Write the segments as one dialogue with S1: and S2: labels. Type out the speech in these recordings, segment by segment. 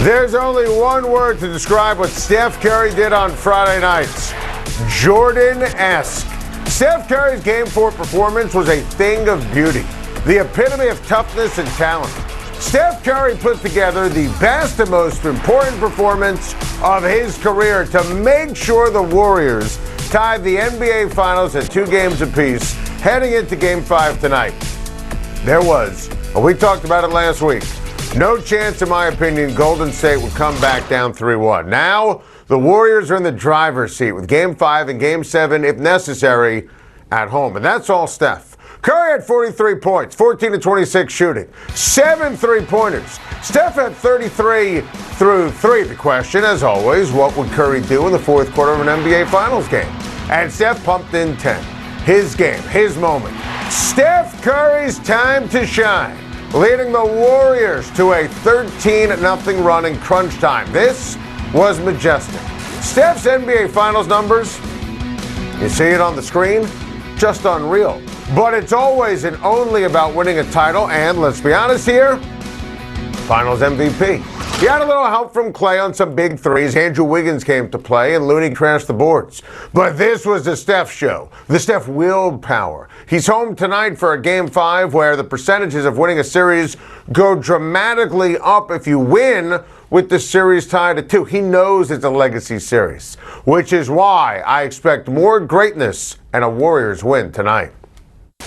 S1: There's only one word to describe what Steph Curry did on Friday nights. Jordan-esque. Steph Curry's Game 4 performance was a thing of beauty, the epitome of toughness and talent. Steph Curry put together the best and most important performance of his career to make sure the Warriors tied the NBA Finals at 2 games apiece heading into Game 5 tonight. There was, we talked about it last week, no chance, in my opinion, Golden State would come back down 3-1. Now, the Warriors are in the driver's seat with Game 5 and Game 7, if necessary, at home. And that's all Steph. Curry had 43 points, 14 to 26 shooting, 7 3-pointers. Steph had 33 through 3. The question, as always, what would Curry do in the fourth quarter of an NBA Finals game? And Steph pumped in 10. His game, his moment. Steph Curry's time to shine, leading the Warriors to a 13-0 run in crunch time. This was majestic. Steph's NBA Finals numbers, you see it on the screen, just unreal. But it's always and only about winning a title, and let's be honest here, Finals MVP. He had a little help from Clay on some big threes. Andrew Wiggins came to play, and Looney crashed the boards. But this was the Steph show, the Steph willpower. He's home tonight for a Game 5 where the percentages of winning a series go dramatically up if you win with the series tied at 2. He knows it's a legacy series, which is why I expect more greatness and a Warriors win tonight.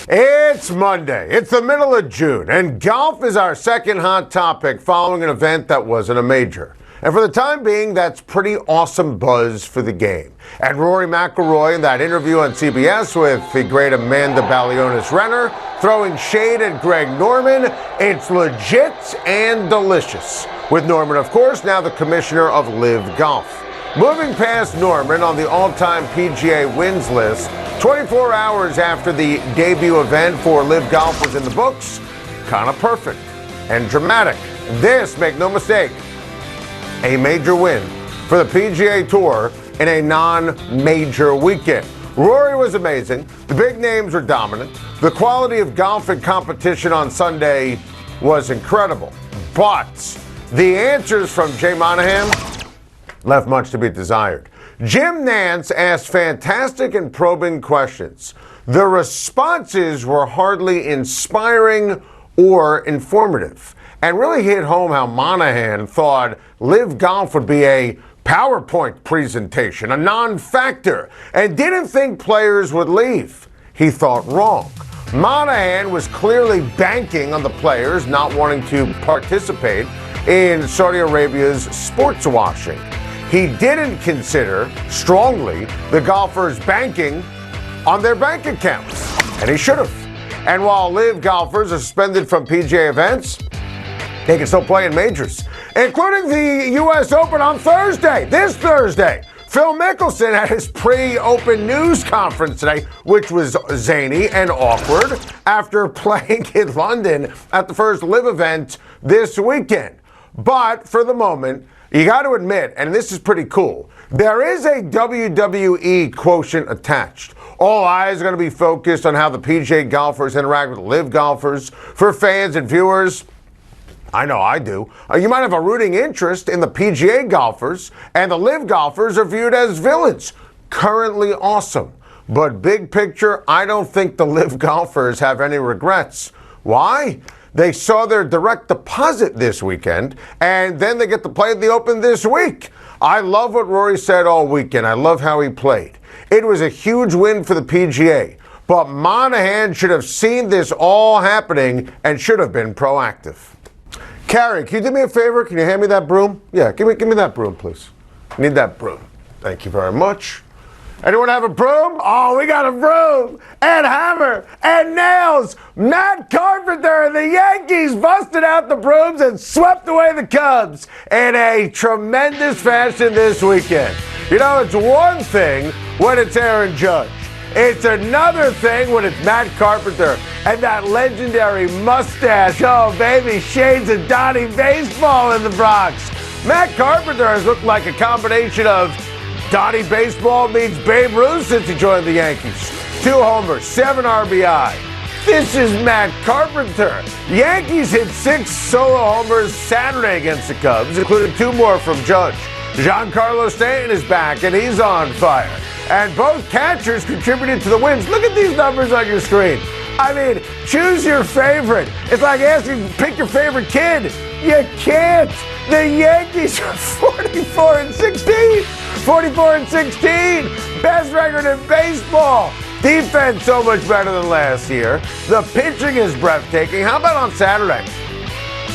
S1: It's Monday. It's the middle of June, and golf is our second hot topic following an event that wasn't a major. And for the time being, that's pretty awesome buzz for the game. And Rory McIlory in that interview on CBS with the great Amanda Balionis-Renner throwing shade at Greg Norman, it's legit and delicious. With Norman, of course, now the commissioner of LIV Golf. Moving past Norman on the all-time PGA wins list, 24 hours after the debut event for LIV Golf was in the books, kind of perfect and dramatic. This, make no mistake, a major win for the PGA Tour in a non-major weekend. Rory was amazing. The big names were dominant. The quality of golf and competition on Sunday was incredible. But the answers from Jay Monahan left much to be desired. Jim Nance asked fantastic and probing questions. The responses were hardly inspiring or informative, and really hit home how Monahan thought LIV Golf would be a PowerPoint presentation, a non-factor, and didn't think players would leave. He thought wrong. Monahan was clearly banking on the players not wanting to participate in Saudi Arabia's sports washing. He didn't consider strongly the golfers banking on their bank accounts, and he should have. And while LIV golfers are suspended from PGA events, they can still play in majors, including the U.S. Open on Thursday, this Thursday. Phil Mickelson had his pre-open news conference today, which was zany and awkward after playing in London at the first LIV event this weekend. But for the moment, you got to admit, and this is pretty cool, there is a WWE quotient attached. All eyes are going to be focused on how the PGA golfers interact with LIV golfers. For fans and viewers, I know I do, you might have a rooting interest in the PGA golfers, and the LIV golfers are viewed as villains. Currently awesome. But big picture, I don't think the LIV golfers have any regrets. Why? They saw their direct deposit this weekend, and then they get to play at the Open this week. I love what Rory said all weekend. I love how he played. It was a huge win for the PGA, but Monahan should have seen this all happening and should have been proactive. Carrie, can you do me a favor? Can you hand me that broom? Yeah, give me that broom, please. I need that broom. Thank you very much. Anyone have a broom? Oh, we got a broom and hammer and nails. Matt Carpenter and the Yankees busted out the brooms and swept away the Cubs in a tremendous fashion this weekend. You know, it's one thing when it's Aaron Judge. It's another thing when it's Matt Carpenter and that legendary mustache. Oh, baby, shades of Donnie Baseball in the Bronx. Matt Carpenter has looked like a combination of Donnie Baseball meets Babe Ruth since he joined the Yankees. 2 homers, 7 RBI. This is Matt Carpenter. Yankees hit 6 solo homers Saturday against the Cubs, including 2 more from Judge. Giancarlo Stanton is back, and he's on fire. And both catchers contributed to the wins. Look at these numbers on your screen. I mean, choose your favorite. It's like asking, pick your favorite kid. You can't. The Yankees are 44-16. 44-16. Best record in baseball. Defense so much better than last year. The pitching is breathtaking. How about on Saturday?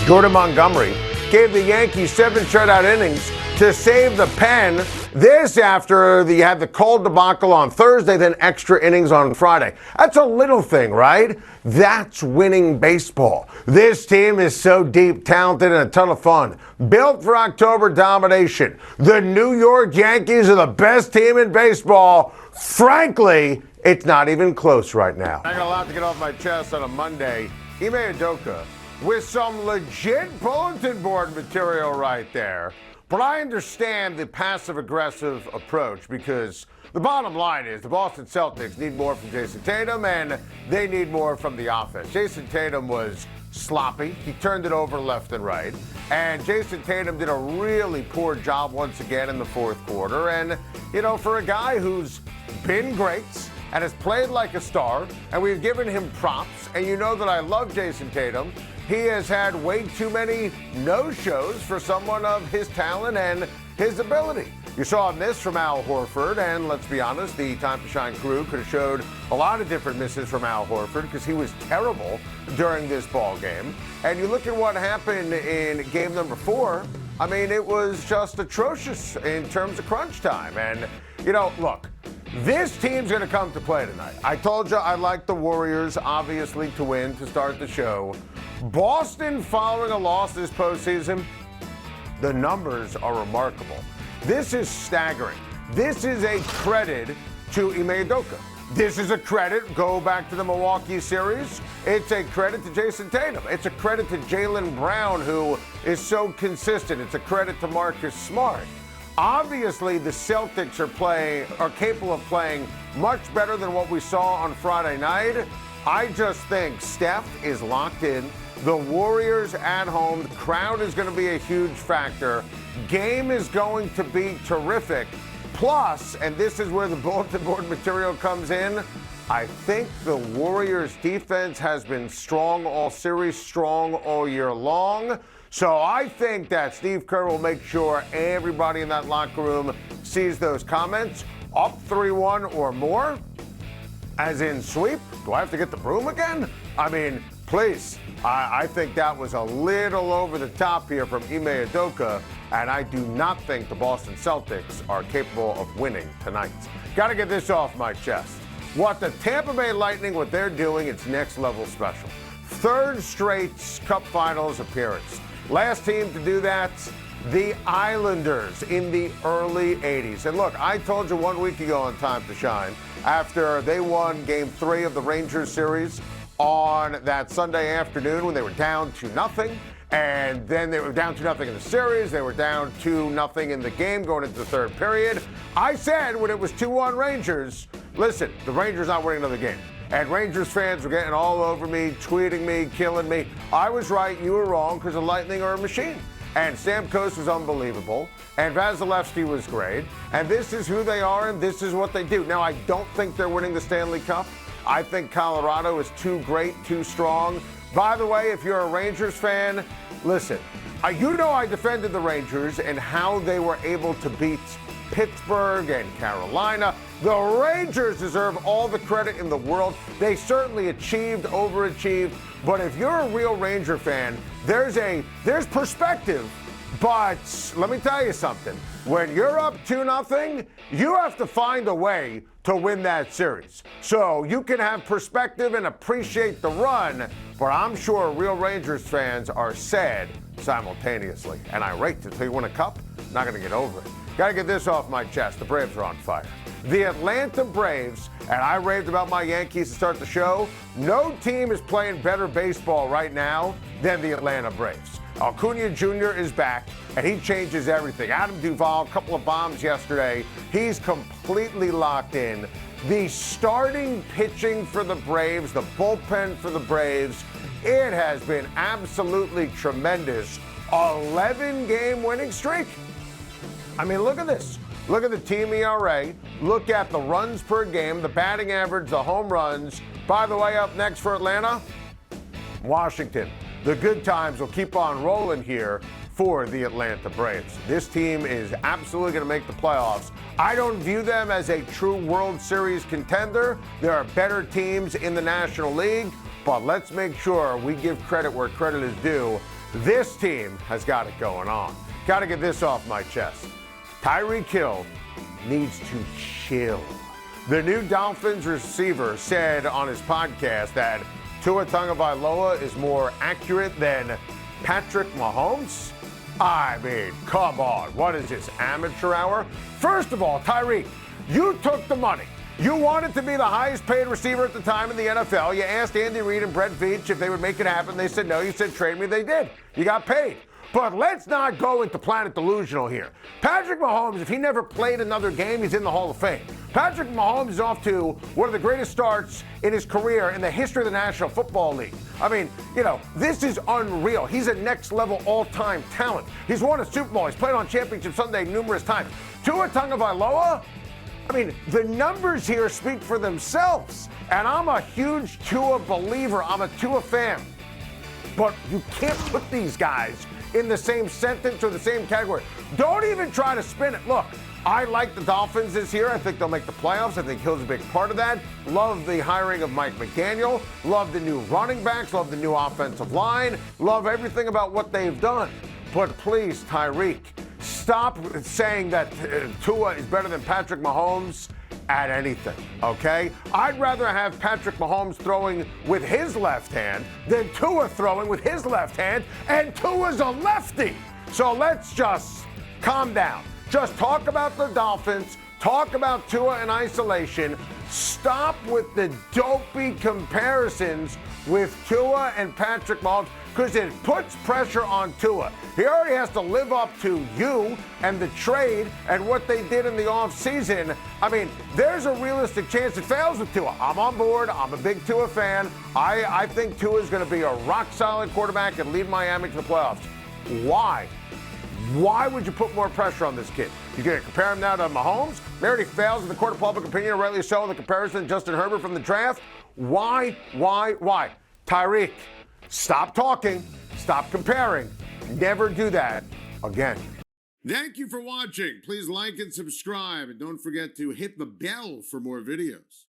S1: Jordan Montgomery gave the Yankees 7 shutout innings to save the pen. This after you had the cold debacle on Thursday, then extra innings on Friday. That's a little thing, right? That's winning baseball. This team is so deep, talented, and a ton of fun. Built for October domination. The New York Yankees are the best team in baseball. Frankly, it's not even close right now. I got a lot to get off my chest on a Monday. Ime Udoka with some legit bulletin board material right there. But I understand the passive-aggressive approach because the bottom line is the Boston Celtics need more from Jason Tatum and they need more from the offense. Jason Tatum was sloppy. He turned it over left and right. And Jason Tatum did a really poor job once again in the fourth quarter. And, you know, for a guy who's been great and has played like a star, and we've given him props, and you know that I love Jason Tatum, he has had way too many no-shows for someone of his talent and his ability. You saw a miss from Al Horford, and let's be honest, the Time to Shine crew could have showed a lot of different misses from Al Horford because he was terrible during this ball game. And you look at what happened in game number 4, I mean, it was just atrocious in terms of crunch time. And, you know, look, this team's going to come to play tonight. I told you I like the Warriors, obviously, to win to start the show. Boston, following a loss this postseason, the numbers are remarkable. This is staggering. This is a credit to Ime Udoka. This is a credit, go back to the Milwaukee series. It's a credit to Jason Tatum. It's a credit to Jaylen Brown, who is so consistent. It's a credit to Marcus Smart. Obviously, the Celtics are capable of playing much better than what we saw on Friday night. I just think Steph is locked in. The Warriors at home. The crowd is going to be a huge factor. Game is going to be terrific. Plus, and this is where the bulletin board material comes in, I think the Warriors defense has been strong all series, strong all year long. So I think that Steve Kerr will make sure everybody in that locker room sees those comments. Up 3-1 or more, as in sweep. Do I have to get the broom again? I mean, please. I think that was a little over the top here from Ime Udoka, and I do not think the Boston Celtics are capable of winning tonight. Got to get this off my chest. What the Tampa Bay Lightning, what they're doing, it's next level special. 3rd straight Cup Finals appearance. Last team to do that, the Islanders in the early 80s. And look, I told you 1 week ago on Time to Shine, after they won Game 3 of the Rangers series on that Sunday afternoon when they were down 2-0, and then they were down 2-0 in the series, they were down 2-0 in the game going into the 3rd period. I said when it was 2-1 Rangers, listen, the Rangers not winning another game. And Rangers fans were getting all over me, tweeting me, killing me. I was right, you were wrong, because the Lightning are a machine. And Stamkos was unbelievable, and Vasilevsky was great, and this is who they are, and this is what they do. Now, I don't think they're winning the Stanley Cup. I think Colorado is too great, too strong. By the way, if you're a Rangers fan, listen, you know I defended the Rangers and how they were able to beat Pittsburgh and Carolina. The Rangers deserve all the credit in the world. They certainly achieved, overachieved. But if you're a real Ranger fan, there's perspective. But let me tell you something. When you're up 2-0, you have to find a way to win that series. So you can have perspective and appreciate the run, but I'm sure real Rangers fans are sad simultaneously. And irate until you win a cup, not going to get over it. Got to get this off my chest. The Braves are on fire. The Atlanta Braves, and I raved about my Yankees to start the show, no team is playing better baseball right now than the Atlanta Braves. Acuna Jr. is back, and he changes everything. Adam Duvall, a couple of bombs yesterday. He's completely locked in. The starting pitching for the Braves, the bullpen for the Braves, it has been absolutely tremendous. 11-game winning streak. I mean, look at this. Look at the team ERA. Look at the runs per game, the batting average, the home runs. By the way, up next for Atlanta, Washington. The good times will keep on rolling here for the Atlanta Braves. This team is absolutely going to make the playoffs. I don't view them as a true World Series contender. There are better teams in the National League, but let's make sure we give credit where credit is due. This team has got it going on. Got to get this off my chest. Tyreek Hill needs to chill. The new Dolphins receiver said on his podcast that Tua Tagovailoa is more accurate than Patrick Mahomes? I mean, come on. What is this, amateur hour? First of all, Tyreek, you took the money. You wanted to be the highest paid receiver at the time in the NFL. You asked Andy Reid and Brett Veach if they would make it happen. They said no. You said trade me. They did. You got paid. But let's not go into planet delusional here. Patrick Mahomes, if he never played another game, he's in the Hall of Fame. Patrick Mahomes is off to one of the greatest starts in his career in the history of the National Football League. I mean, this is unreal. He's a next-level all-time talent. He's won a Super Bowl. He's played on Championship Sunday numerous times. Tua Tagovailoa, I mean, the numbers here speak for themselves. And I'm a huge Tua believer. I'm a Tua fan. But you can't put these guys in the same sentence or the same category. Don't even try to spin it. Look, I like the Dolphins this year. I think they'll make the playoffs. I think Hill's a big part of that. Love the hiring of Mike McDaniel. Love the new running backs. Love the new offensive line. Love everything about what they've done. But please, Tyreek, stop saying that Tua is better than Patrick Mahomes at anything, okay? I'd rather have Patrick Mahomes throwing with his left hand than Tua throwing with his left hand, and Tua's a lefty. So let's just calm down. Just talk about the Dolphins, talk about Tua in isolation. Stop with the dopey comparisons with Tua and Patrick Mahomes, because it puts pressure on Tua. He already has to live up to you and the trade and what they did in the offseason. I mean, there's a realistic chance it fails with Tua. I'm on board. I'm a big Tua fan. I think Tua is going to be a rock-solid quarterback and lead Miami to the playoffs. Why? Why would you put more pressure on this kid? You're going to compare him now to Mahomes? He already fails in the court of public opinion, rightly so, in the comparison to Justin Herbert from the draft. Why? Tyreek, stop talking. Stop comparing. Never do that again.
S2: Thank you for watching. Please like and subscribe. And don't forget to hit the bell for more videos.